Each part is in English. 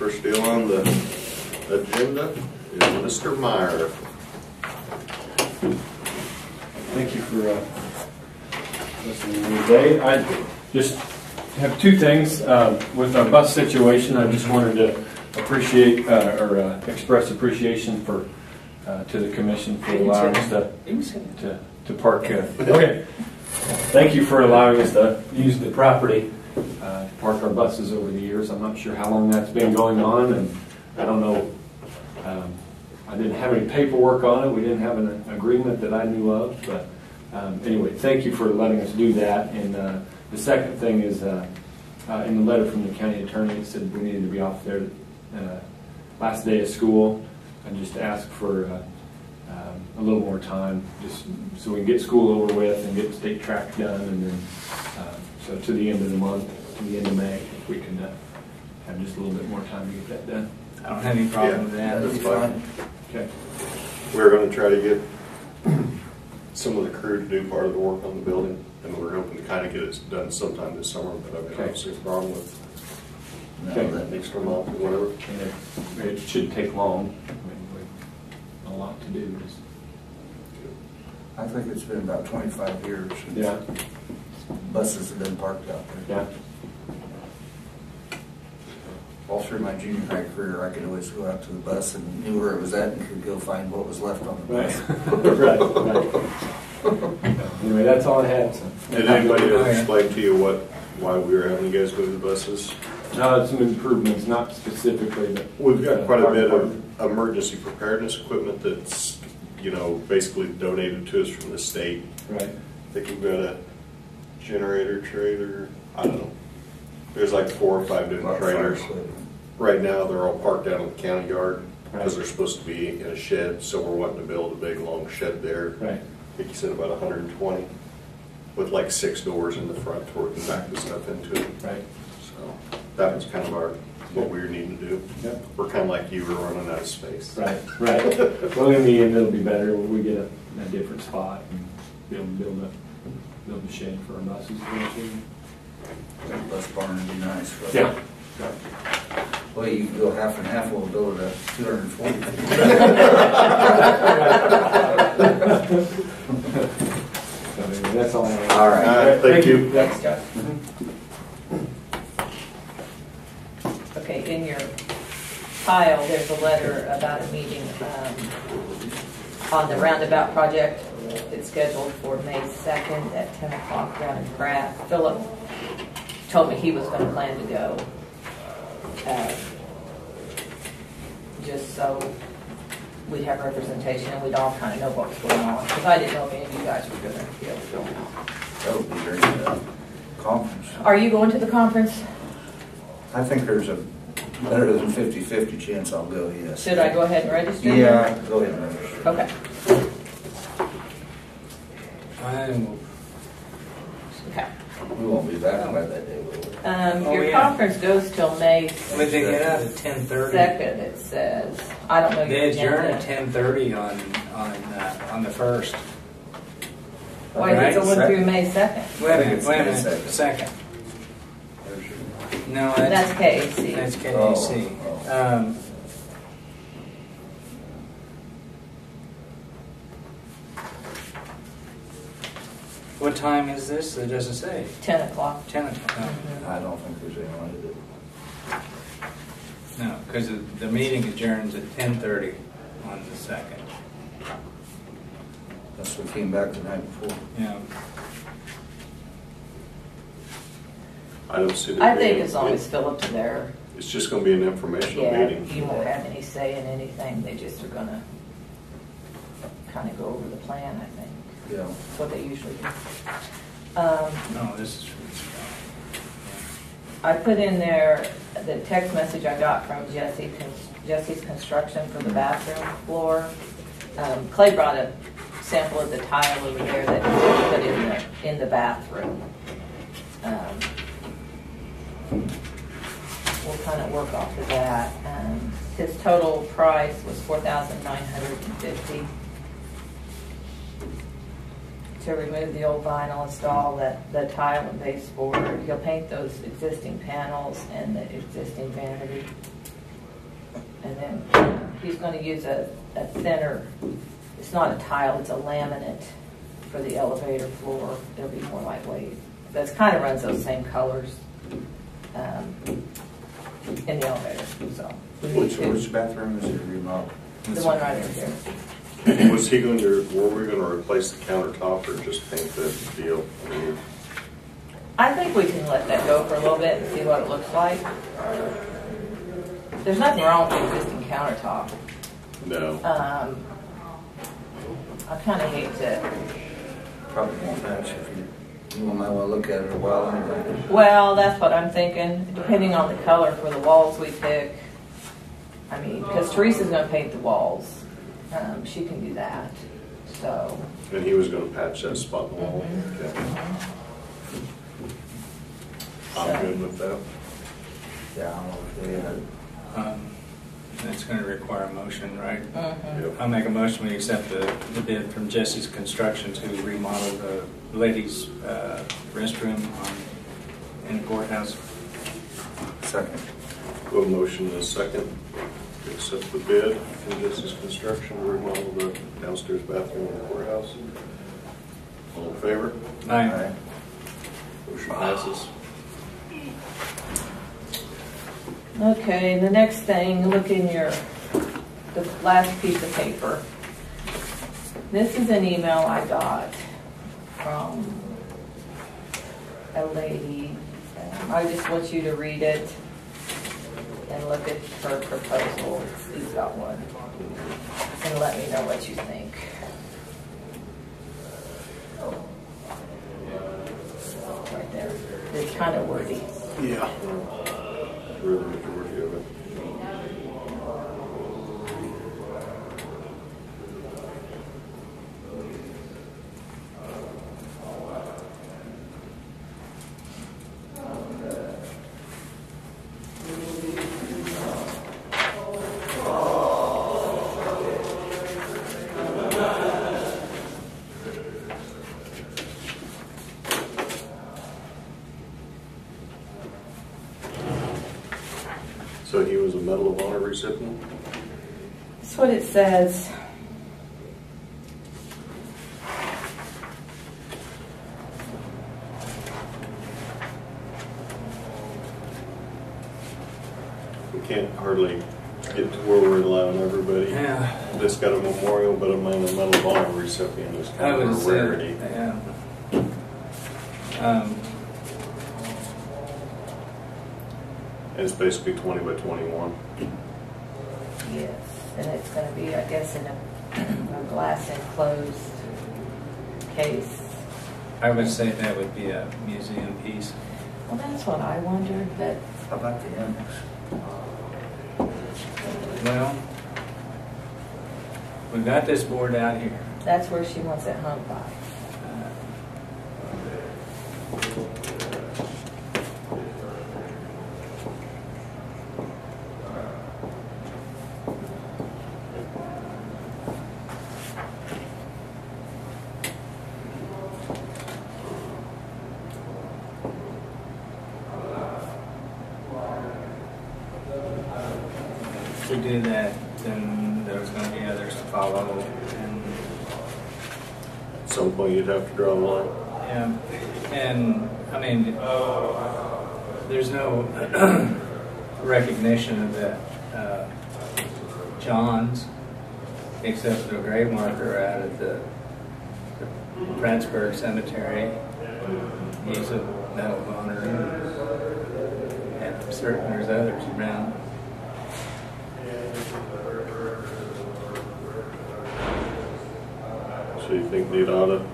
First deal on the agenda is Mr. Meyer. Thank you for listening to me today. I just have two things. With our bus situation, I just wanted to appreciate or express appreciation for to the commission for allowing us to park. Okay. Thank you for allowing us to use the property to park our buses over the years. I'm not sure how long that's been going on, and I don't know. I didn't have any paperwork on it. We didn't have an agreement that I knew of, but anyway, thank you for letting us do that. And the second thing is in the letter from the county attorney, it said we needed to be off there last day of school. I just asked for a little more time, just so we can get school over with and get state track done, and then so to the end of the month, to the end of May, if we can have just a little bit more time to get that done. I don't have any problem with that. That's fine. Okay. We're going to try to get some of the crew to do part of the work on the building, and we're hoping to kind of get it done sometime this summer, but I mean, I don't see a problem with that next month or whatever. And it shouldn't take long. I mean, a lot to do. I think it's been about 25 years since buses have been parked out there. Yeah. All through my junior high career, I could always go out to the bus and knew where it was at and could go find what was left on the bus. Right. Anyway, that's all I had. So. Did anybody explain to you why we were having you guys go to the buses? No, some improvements, not specifically. But we've got quite a bit of emergency preparedness equipment that's, basically donated to us from the state. Right. I think we've got a generator trailer. I don't know. There's like 4 or 5 different trailers. Right now, they're all parked out in the county yard because they're supposed to be in a shed. So we're wanting to build a big long shed there. Right. I think you said about 120, with like 6 doors in the front to where we can back the stuff into it. Right. So that was kind of what we were needing to do. Yep. We're kind of like you, we're running out of space. Right. Well, in the end, it'll be better when we get a different spot and be able to build a shed for our buses. That bus barn would be nice. Yeah. Well, you can go half and half. We'll build it at 240. That's all I have. All right. Thank you. Thanks, Josh. Okay, in your file, there's a letter about a meeting on the roundabout project. It's scheduled for May 2nd at 10 o'clock down in Pratt. Philip told me he was going to plan to go, just so we'd have representation and we'd all kind of know what was going on. Because I didn't know if any of you guys were going to be able to go out. That would be very good. Conference. Are you going to the conference? I think there's a better than 50-50 chance I'll go, yes. Should I go ahead and register? Yeah, go ahead and register. Okay. Okay. We won't be back by that day, will we? Your conference goes till May When they get out at 10:30. 2nd, it says. I don't know. They adjourn at 10:30 on the 1st. Why is it going through May 2nd? Wait a minute. Second. No, That's KAC. That's KAC. Oh. What time is this? It doesn't say. 10 o'clock. 10 o'clock. I don't think there's anyone to do. No, because the meeting adjourns at 10:30 on the 2nd. Unless we came back the night before. Yeah. I don't see I think as long as Philip's there, it's just going to be an informational meeting. you won't have any say in anything. They just are going to kind of go over the plan, I think. Yeah. That's what they usually do. No, this is. I put in there the text message I got from Jesse's Construction for the bathroom floor. Clay brought a sample of the tile over there that he put in the bathroom. We'll kind of work off of that. His total price was $4,950 to remove the old vinyl, install the tile and baseboard. He'll paint those existing panels and the existing vanity. And then he's gonna use a thinner, it's not a tile, it's a laminate for the elevator floor. It'll be more lightweight. But it kind of runs those same colors in the elevator, so. Which bathroom is it remodeled? The one right over here. Was he going to, were we going to replace the countertop or just paint the deal? I mean, I think we can let that go for a little bit and see what it looks like. There's nothing wrong with the existing countertop. no. I kind of hate to, Probably won't match if you might want to look at it a while anyway. well, that's what I'm thinking, depending on the color for the walls we pick. I mean, because Teresa's going to paint the walls. She can do that, so. And he was going to patch that spot in the wall? Mhm. Okay. I'm good with that. Yeah, I don't know if they had. That's going to require a motion, right? Mhm. Yep. I'll make a motion, we accept the bid from Jesse's Construction to remodel the ladies' restroom in the courthouse. Second. We have a motion and a second to accept the bid from Jesse's Construction to remodel the downstairs bathroom in the courthouse. All in favor? Aye. Motion passes. Okay, the next thing, look in the last piece of paper. This is an email I got from a lady. I just want you to read it and look at her proposal. He's got one. And let me know what you think. Right there. It's kind of wordy. Yeah. We're the majority of it. So he was a Medal of Honor recipient? That's what it says. We can't hardly get to where we're allowing everybody. Yeah. That's got a memorial, but a Medal of Honor recipient is I kind would of a say, rarity. yeah. And it's basically 20 by 21. Yes, and it's going to be, I guess, in a glass enclosed case. I would say that would be a museum piece. Well, that's what I wondered, but How about the annex? Well, we've got this board out here. that's where she wants it hung by. If we do that, then there's going to be others to follow. And, At some point, you'd have to draw a line. yeah, and I mean, there's no recognition of the Johns, except for the grave marker out at the Prattsburg Cemetery. He's a Medal of Honor, and I'm certain there's others around. So you think they'd ought to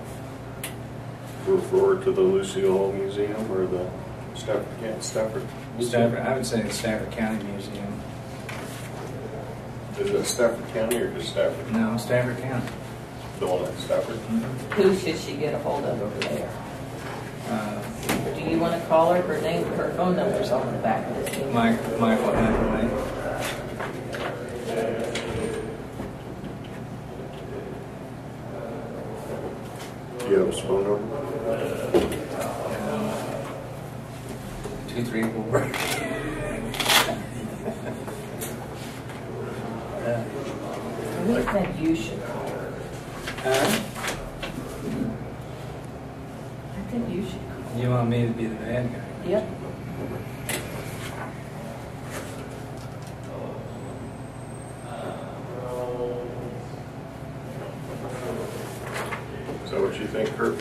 move forward to the Lucille Hall Museum or the Stafford? Stafford, I would say the Stafford County Museum. Is it Stafford County or just Stafford? No, Stafford County. The one at Stafford? Who should she get a hold of over there? Uh, Or do you want to call her? Her name, her phone number's on the back of this email. Michael Hathaway. Do you have his phone number? 234. We think you should call her. I think you should call her. You want me to be the bad guy? Yep. Is that what you think, Kurt?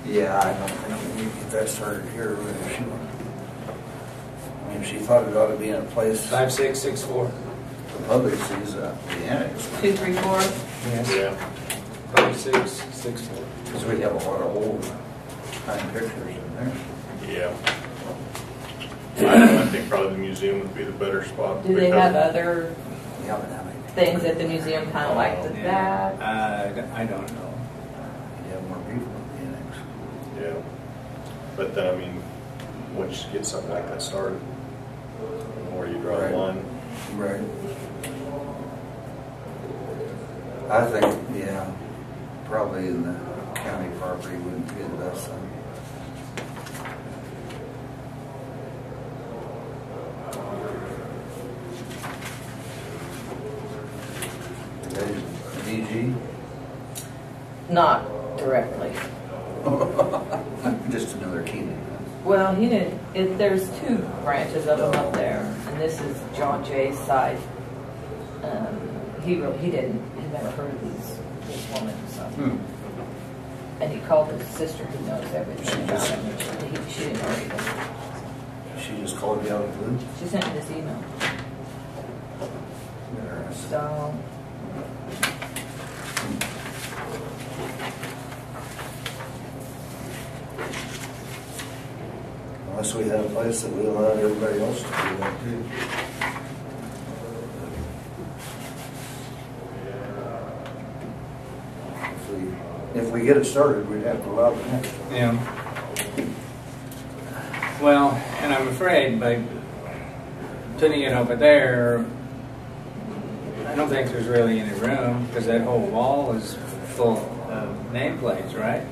Yeah, I don't think we need to get that started here, but if she, I mean, if she thought it ought to be in a place 5664. the public sees the annex. 234. Yes. Yeah. 5664. Because we have a lot of old time pictures in there. Yeah. I think probably the museum would be the better spot. Do they because- have other We haven't had any. things at the museum kind of like that? I don't know. You have more people in the annex. Yeah. But then, I mean, once you get something like that started, where you draw Right. the line. Right. I think, yeah, probably in the county property wouldn't be the best thing. DG? Not directly. Just another Keenan. Well, he didn't. There's two branches of them up there, and this is John Jay's side. He didn't. He never heard of this woman. So, and he called his sister, who knows everything about him. And she didn't know anything. She just called you out of the blue? She sent me this email. Interesting. So. Unless we had a place that we allowed everybody else to do that too. If we get it started, we'd have to allow the next one. Yeah. Well, and I'm afraid by putting it over there, I don't think there's really any room because that whole wall is full of nameplates, right?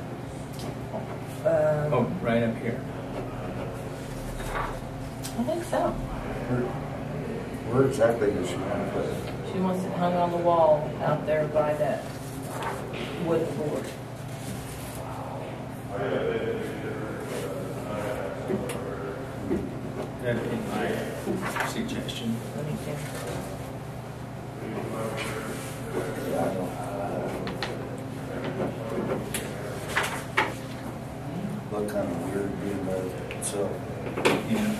Oh, right up here. I think so. Where exactly does she want to put it? She wants it hung on the wall out there by that wooden board. That'd be my suggestion. Let me see. Yeah, I don't. Look kind of weird being by itself. Yeah.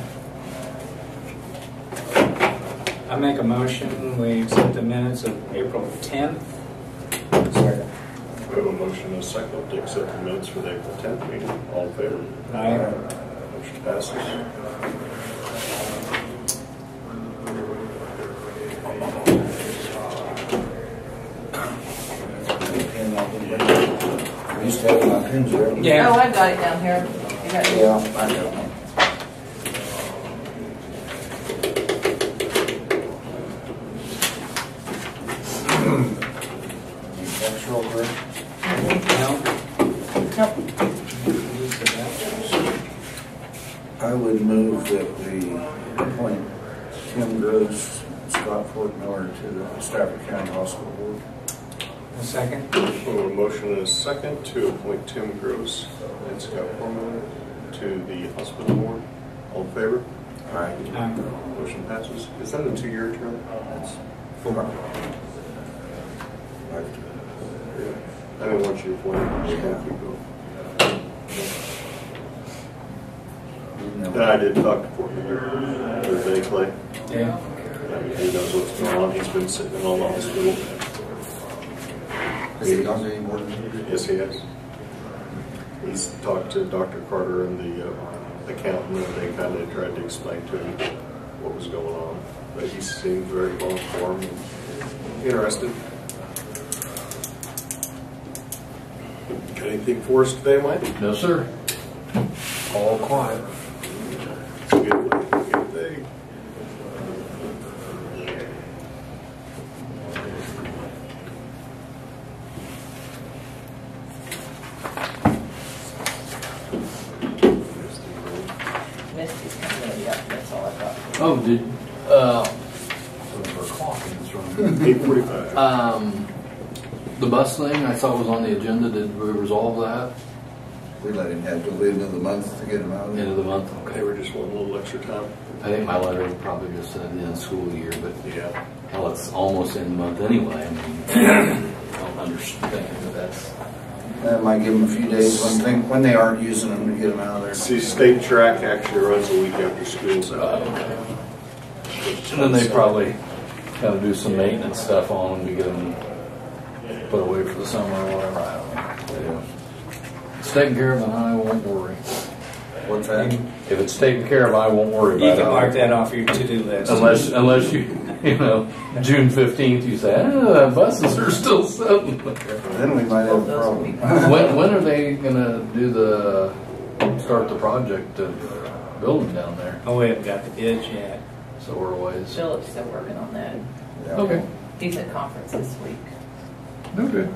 I make a motion, we accept the minutes of April 10th. Second. We have a motion and a second to accept the minutes for the April 10th meeting. All in favor? Aye. Motion passes. We used to have my pins there. Oh, Yeah. I've got it down here. You got it? Yeah, I know. Textual corrections? No? Nope. I would move that we appoint Tim Gross, Scott Fort Miller to the Stafford County Hospital Board. A second? We have a motion and a second to appoint Tim Gross and Scott Foreman to the hospital board. All in favor? Aye. Aye. Motion passes. Is that a 2-year term? That's 4. I didn't want you to appoint him. Yeah. Keep going. And I did talk to Fort Miller Thursday, Clay. Yeah. I mean, he knows what's going on. He's been sitting in all the hospital. Has he gone to any more than Yes, he has. He's talked to Dr. Carter and the accountant, and they kind of tried to explain to him what was going on. But he seemed very well informed and interested. Got anything for us today, Mike? No, sir. All quiet. It's a good day. Misty's coming in. Yep, that's all I've got. Oh, did, for a clock? documents from. 8:45. The bus thing I saw was on the agenda. Did we resolve that? We let him have till the end of the month to get him out of End there. of the month? They Okay. were just one little extra time. I think my letter probably just said the end of school year, but Yeah. hell, it's almost in the month anyway. I mean, I don't understand that that's. That might give them a few days when they aren't using them to get them out of there. See, state track actually runs a week after school's out. And then they probably got to do some maintenance stuff on them to get them put away for the summer or whatever. I don't know. It's taken care of, and I won't worry. What's that? If it's taken care of, I won't worry You about it. can mark that off your to-do list. Unless you June 15th, you say, the buses are still sitting there. Then we might have a problem. When are they gonna start the project of building down there? Oh, we haven't got the bids yet. So we're a ways. Philip's still working on that. Okay. He's at conference this week. Okay.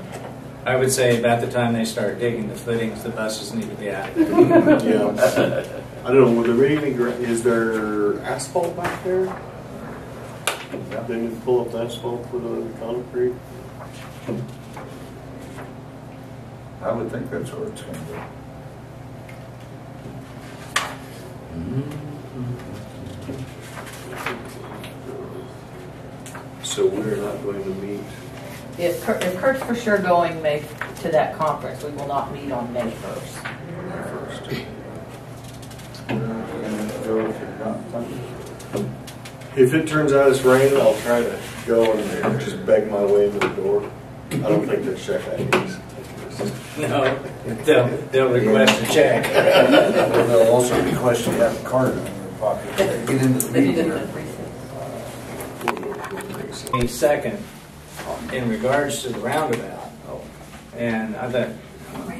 I would say about the time they start digging the footings, the buses need to be out. Yeah. I don't know, will there be any, is there asphalt back there? They need to pull up the asphalt for the concrete? I would think that's where it's gonna go. So we're not going to meet. If Kurt's for sure going May to that conference, we will not meet on May 1st. first. And go if you're not coming. If it turns out it's raining, I'll try to go and just beg my way into the door. I don't think they'll check IDs. No, they'll request a check. They'll also request you have a card in your pocket to get into the meeting. A second, in regards to the roundabout, and I thought,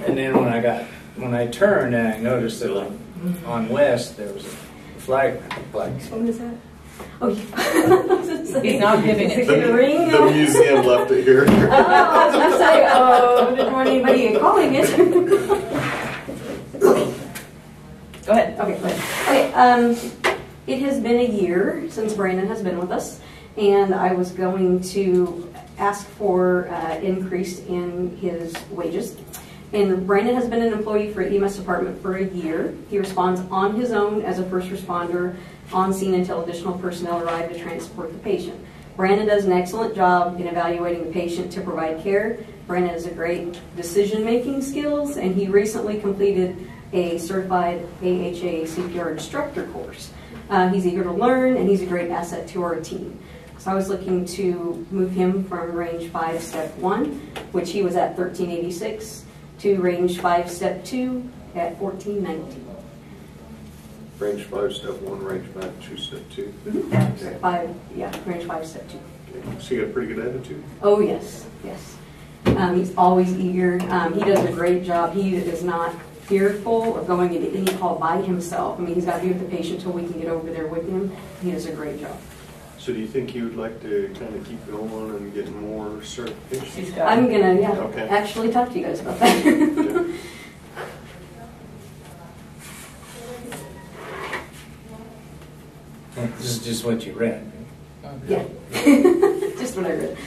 and then when I turned and I noticed that on West there was a flag. What is that? Oh, yeah. He's not giving it Is to it a you. ring? The museum left it here. Oh, I was going to say, didn't want anybody calling it. Go ahead. Okay, go ahead. Okay, it has been a year since Brandon has been with us, and I was going to ask for increase in his wages. And Brandon has been an employee for EMS department for a year. He responds on his own as a first responder on scene until additional personnel arrive to transport the patient. Brandon does an excellent job in evaluating the patient to provide care. Brandon has a great decision-making skills, and he recently completed a certified AHA CPR instructor course. He's eager to learn, and he's a great asset to our team. So I was looking to move him from range 5, step 1, which he was at 1386, to range 5, step 2 at 1419. Range 5, step 1, range 5, 2, step 2. Step 5, yeah, range 5, step 2. Okay. So you got a pretty good attitude? Oh, yes, yes. He's always eager. He does a great job. He is not fearful of going into any call by himself. I mean, he's got to be with the patient until we can get over there with him. He does a great job. So do you think you would like to kind of keep going and get more certifications? She's got I'm going to, Okay. actually talk to you guys about that. This is just what you read. Yeah, just what I read.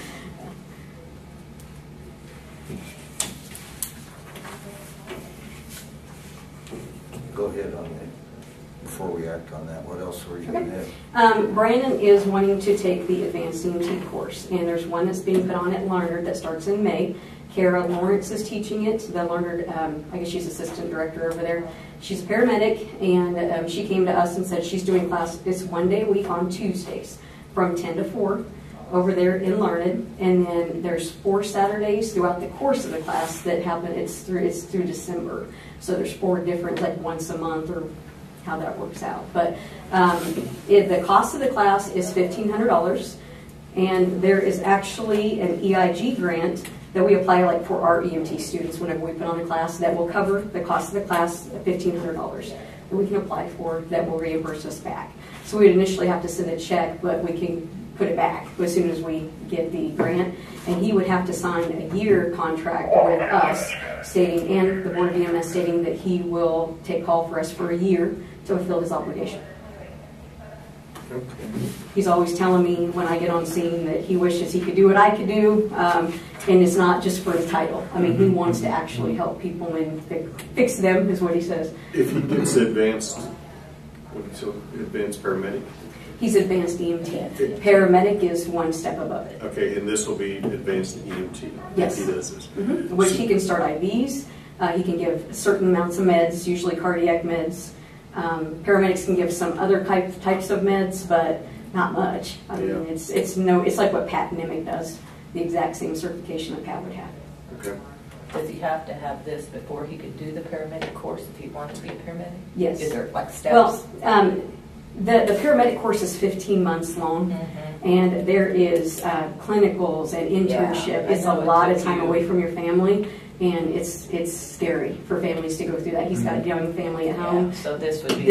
Go ahead on that. Before we act on that, what else were you going to have? Brandon is wanting to take the advanced EMT course, and there's one that's being put on at Larned that starts in May. Kara Lawrence is teaching it. The Larned, I guess she's assistant director over there. She's a paramedic, and she came to us and said she's doing class this 1 day a week on Tuesdays from 10 to 4 over there in Larned, and then there's 4 Saturdays throughout the course of the class that happen. It's through December, so there's 4 different, like once a month or how that works out. But the cost of the class is $1,500, and there is actually an EIG grant that we apply like for our EMT students whenever we put on a class that will cover the cost of the class at $1,500 that we can apply for that will reimburse us back. So we'd initially have to send a check, but we can put it back as soon as we get the grant. And he would have to sign a year contract with us stating, and the Board of EMS stating that he will take call for us for a year to fulfill his obligation. He's always telling me when I get on scene that he wishes he could do what I could do, and it's not just for the title. I mean, he wants to actually help people and fix them, is what he says. If he gets advanced, advanced paramedic? He's advanced EMT. Paramedic is one step above it. Okay, and this will be advanced EMT? Yes. If he does this? Which he can start IVs, he can give certain amounts of meds, usually cardiac meds. Paramedics can give some other types of meds, but not much. I mean, it's like what Pat Nimick does, the exact same certification that Pat would have. Okay. Does he have to have this before he could do the paramedic course if he wanted to be a paramedic? Yes. Is there like steps? Well, the paramedic course is 15 months long, and there is clinicals and internship. It's a lot of time away from your family, and it's scary for families to go through that. He's got a young family at home. So this would be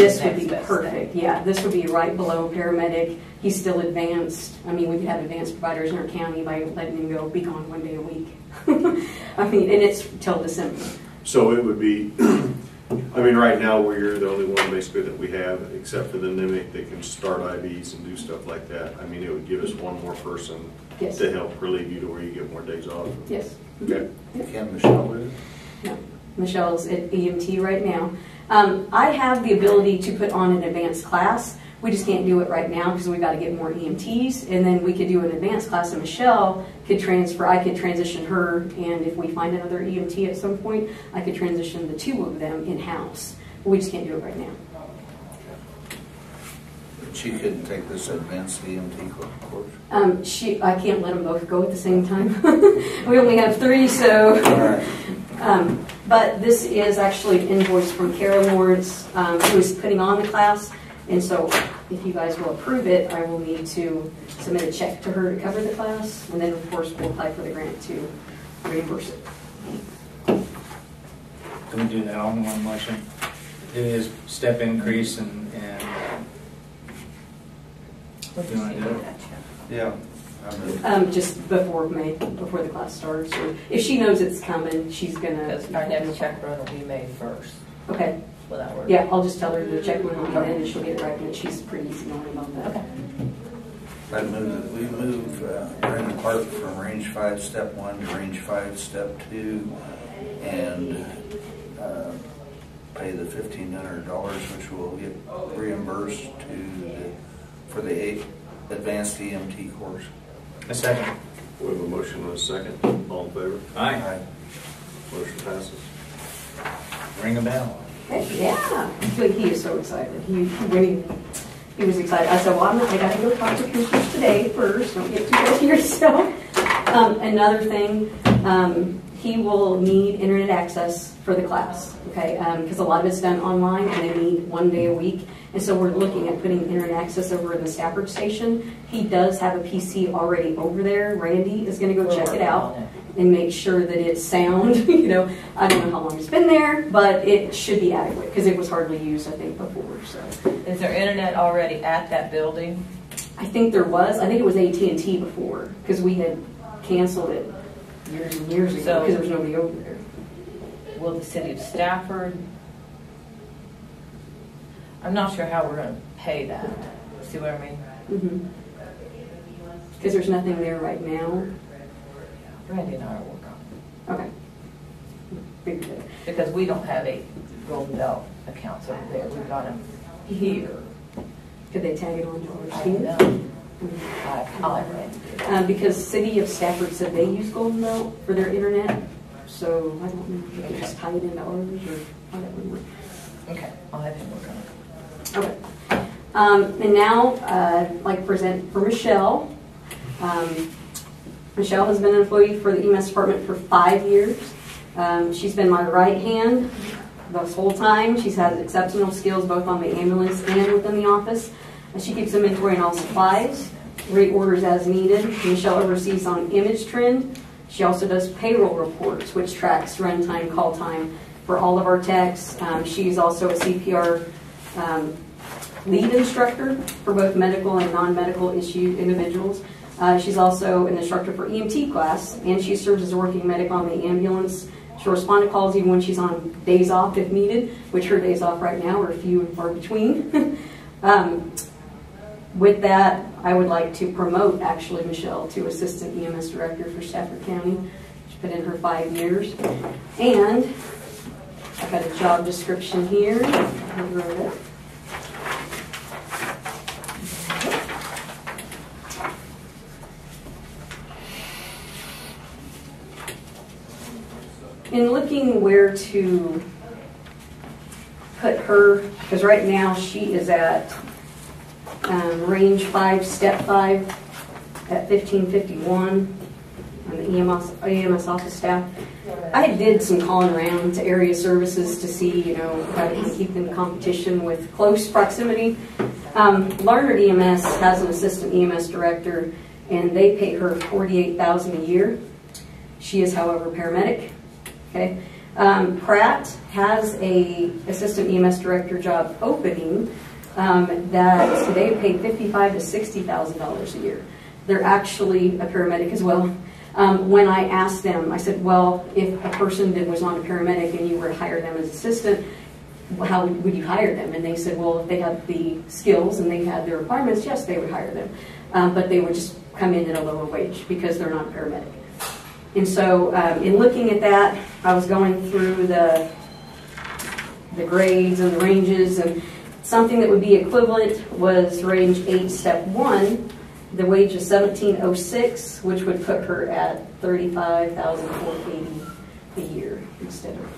perfect. Step. Yeah, this would be right below paramedic. He's still advanced. I mean, we could have advanced providers in our county by letting him go be gone 1 day a week. I mean, and it's till December. So it would be, I mean, right now we're the only one basically that we have, except for the NIMIC, that can start IVs and do stuff like that. I mean, it would give us one more person to help relieve you to where you get more days off. Yes. Okay. Can Michelle do it? No. Michelle's at EMT right now. I have the ability to put on an advanced class. We just can't do it right now because we've got to get more EMTs, and then we could do an advanced class, and Michelle could transfer. I could transition her, and if we find another EMT at some point, I could transition the two of them in-house. We just can't do it right now. She couldn't take this advanced EMT course? I can't let them both go at the same time. We only have 3, so. All right. But this is actually an invoice from Kara Lawrence, who is putting on the class. And so if you guys will approve it, I will need to submit a check to her to cover the class. And then, of course, we'll apply for the grant to reimburse it. Can we do that all in one motion? Do his step increase and What do you want to do with that, Jeff? Yeah. Just before May, before the class starts. Or if she knows it's coming, she's going to. Because our next check run will be May 1st. Okay. Will that work? Yeah, I'll just tell her the check when we get in and she'll get it right, and she's pretty easy going about that. Okay. We move Brandon Park from range 5 step 1 to range 5 step 2 and pay the $1,500, which will get reimbursed for the advanced EMT course. a second? We have a motion and a second. All in favor? Aye. Motion passes. Ring a bell. Hey, yeah, he is so excited. He was excited. I said, well, I got to go talk to Commissioners today first. Don't get too close to yourself. Another thing, he will need internet access for the class, okay? Because a lot of it's done online, and they need 1 day a week. And so we're looking at putting internet access over in the Stafford station. He does have a PC already over there. Randy is going to go check it out and make sure that it's sound. You know, I don't know how long it's been there, but it should be adequate because it was hardly used, I think, before. So, is there internet already at that building? I think there was. I think it was AT&T before because we had canceled it years and years ago because there was nobody over there. Will the city of Stafford? I'm not sure how we're going to pay that. See what I mean? Because there's nothing there right now. Randy and I are working on it. Okay. Big deal. Because we don't have a Golden Belt accounts over there. We've got them here. Could they tag it on to our I team? know. I'll have Randy do it. Because City of Stafford said they use Golden Belt for their internet. So I don't know if they could just tie it into ours or how that would work. Okay, I'll have him work on it. Okay. And now I'd like to present for Michelle. Michelle has been an employee for the EMS department for 5 years. She's been my right hand this whole time. She's had exceptional skills both on the ambulance and within the office. She keeps inventory on all supplies, reorders as needed. Michelle oversees on image trend. She also does payroll reports, which tracks runtime, call time for all of our techs. She's also a CPR lead instructor for both medical and non-medical issue individuals. She's also an instructor for EMT class, and she serves as a working medic on the ambulance. She'll respond to calls even when she's on days off if needed, which her days off right now are few and far between. with that, I would like to promote actually Michelle to Assistant EMS Director for Stafford County. She's put in her 5 years. And I've got a job description here. I wrote it. In looking where to put her, because right now she is at range 5, step 5 at 1551 on the EMS office staff. I did some calling around to area services to see, you know, how to keep in competition with close proximity. Larned EMS has an assistant EMS director, and they pay her $48,000 a year. She is, however, paramedic. Okay. Pratt has a assistant EMS director job opening that they pay $55,000 to $60,000 a year. They're actually a paramedic as well. When I asked them, I said, well, if a person that was not a paramedic and you were to hire them as assistant, how would you hire them? And they said, well, if they had the skills and they had the requirements, yes, they would hire them. But they would just come in at a lower wage because they're not a paramedic. And so in looking at that, I was going through the grades and the ranges, and something that would be equivalent was range 8, step 1. The wage is $17.06, which would put her at $35,480 a year instead of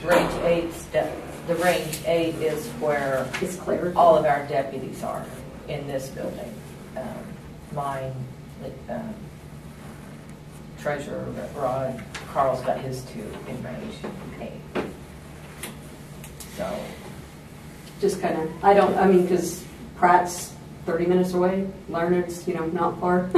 Range 8 step. The range 8 is where it's clear. all of our deputies are in this building. Mine, treasurer, Rod, Carl's got his 2 in range 8. So, Just kind of, because Pratt's 30 minutes away, Larned's, not far.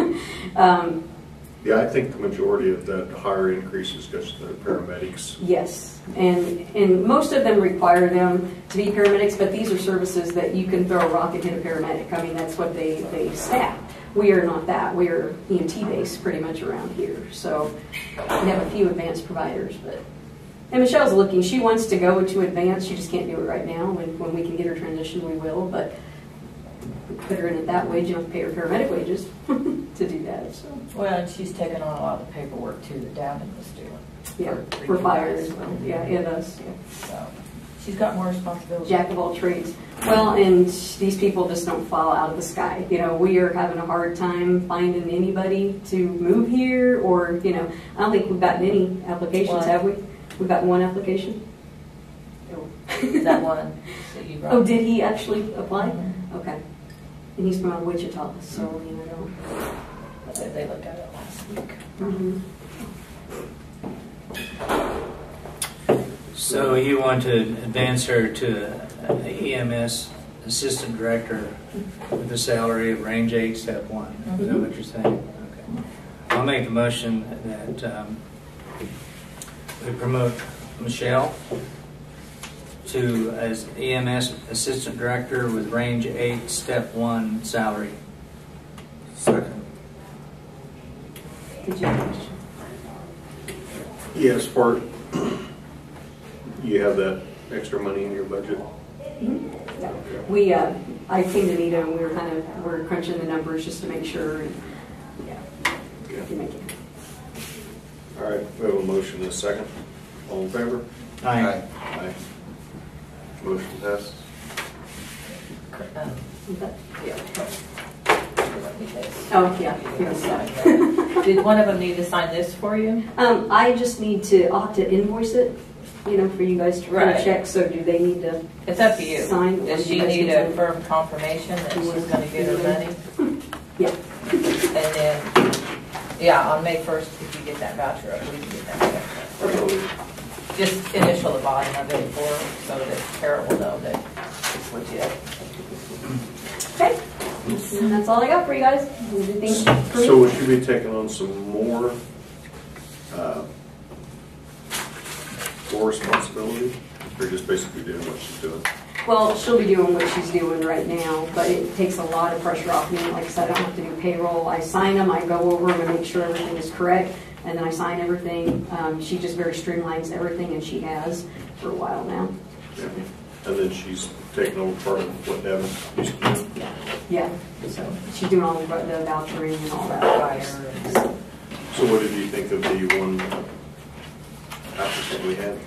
Yeah, I think the majority of that higher increase is because they're paramedics. Yes, and most of them require them to be paramedics, but these are services that you can throw a rock and hit a paramedic. I mean, that's what they staff. We are not that. We are EMT based pretty much around here. So we have a few advanced providers, and Michelle's looking. She wants to go to advanced. She just can't do it right now. When we can get her transitioned, we will. But we put her in at that wage. You don't have to pay her paramedic wages to do that. So well, and she's taken on a lot of the paperwork too that Davin was doing. yeah, for for you fire guys. as well. Yeah, and us. Yeah. So she's got more responsibility. Jack of all trades. Well, and these people just don't fall out of the sky. We are having a hard time finding anybody to move here, or I don't think we've gotten any applications, One. have we? We've got one application. That one that you brought. Oh, did he actually apply? Mhm. Okay. And he's from Wichita, so They looked at it last week. Mhm. So you want to advance her to an EMS assistant director with a salary of range 8, step 1. Is that what you're saying? Okay. I'll make the motion that we promote Michelle to as EMS assistant director with range 8, step 1 salary. Second. Did you have a question? Yes, you have that extra money in your budget? Yeah. I came to Nita and we're crunching the numbers just to make sure. And, Yeah. to make it. All right, we have a motion and a second. All in favor? Aye. Aye. Motion passes. Yeah. Oh, yeah. Yes. Did one of them need to sign this for you? I just need to, I'll have to invoice it, for you guys to write a Right. check, so do they need to? It's up to you. Sign, or Does you she guys need can a sign? firm confirmation that she's going to get her money? Yeah. And then, yeah, on May 1st, if you get that voucher up, we can get that voucher. Just initial the bottom of it for her so that Carol will know that it's legit. Okay. And that's all I got for you guys. Anything for me? So would you be taking on some more responsibility, or just basically doing what she's doing? Well, she'll be doing what she's doing right now, but it takes a lot of pressure off me. Like I said, I don't have to do payroll. I sign them, I go over them and make sure everything is correct, and then I sign everything. She just very streamlines everything, and she has for a while now. Yeah. And then she's taking over part of what Devin used to do. Yeah, so she's doing all the vouchering and all that fire. So what did you think of the one applicant we had?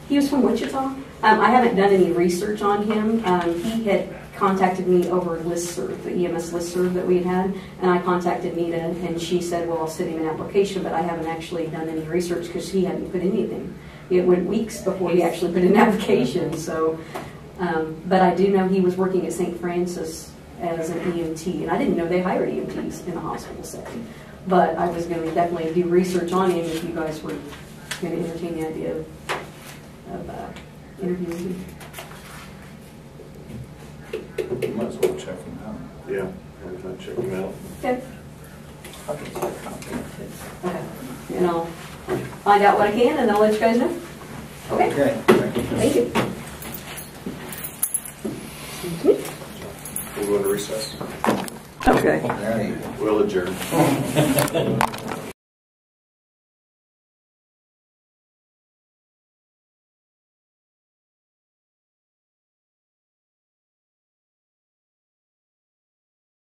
He was from Wichita. I haven't done any research on him. He had contacted me over listserv, the EMS listserv that we had, and I contacted Nita, and she said, well, I'll send him an application, but I haven't actually done any research because he hadn't put anything. It went weeks before he actually put in an application, so, but I do know he was working at St. Francis as an EMT, and I didn't know they hired EMTs in the hospital setting, but I was going to definitely do research on him if you guys were going to entertain the idea of interviewing him. You might as well check him out. Yeah, I'm gonna check him out. Okay. I'll get you a copy too. Okay. And I'll find out what I can, and I'll let you guys know. Okay. Okay, thank you. Thank you. We'll go into recess. Okay. There you go. We'll adjourn.